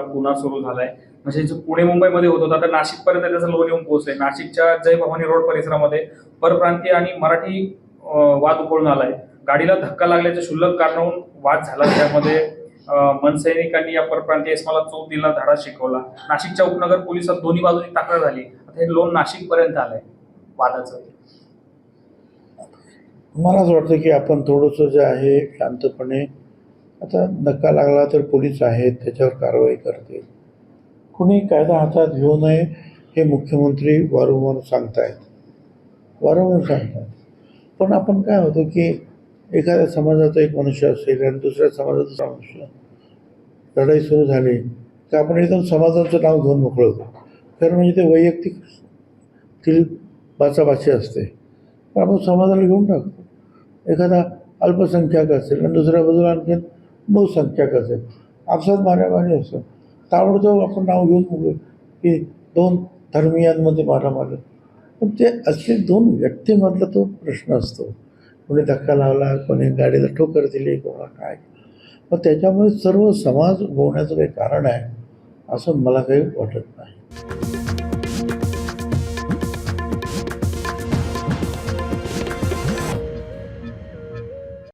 गुन्हा सुरू झालाय. म्हणजे जो पुणे मुंबईमध्ये होत होता तर नाशिकपर्यंत त्याचं लोन येऊन पोहोचलंय. नाशिकच्या जय भवानी रोड परिसरामध्ये परप्रांतीय आणि मराठी वाद उकळून आलाय. गाडीला धक्का लागल्याच्या क्षुल्लक कारणावरून वाद झाला. त्यामध्ये मनसैनिकांनी या परप्रांतीय इसमाला चोप दिला, धडा शिकवला. नाशिकच्या उपनगर पोलिसात दोन्ही बाजूंनी तक्रार झाली. आता हे लोन नाशिक पर्यंत आलंय वादाचं. मला असं वाटतं की आपण थोडंसं जे आहे शांतपणे, आता धक्का लागला तर पोलीस आहेत, त्याच्यावर कारवाई करतील. कुणी कायदा हातात घेऊ नये हे मुख्यमंत्री वारंवार सांगतायत. पण आपण काय होतं की एखाद्या समाजाचा एक मनुष्य असेल आणि दुसऱ्या समाजाचा मनुष्य, लढाई सुरू झाली तर आपण एकदम समाजाचं नाव घेऊन मोकळं होतो. खरं म्हणजे ते वैयक्तिक तील बाचाबाची असते. पण आपण समाजाला घेऊन टाकतो. एखादा अल्पसंख्याक असेल आणि दुसऱ्या बाजूला आणखी बहुसंख्याक असेल, आपसात मारामारी असतं. ताबडतोब आपण नाव घेऊन मोकळे की दोन धर्मीयांमध्ये मारामारी. पण ते असले दोन व्यक्तीमधला तो प्रश्न असतो. कोणी धक्का लावला, कोणी गाडीला ठोकर दिली, कोणा काय. मग त्याच्यामुळे सर्व समाज उगवण्याचं काही कारण आहे असं मला काही वाटत नाही.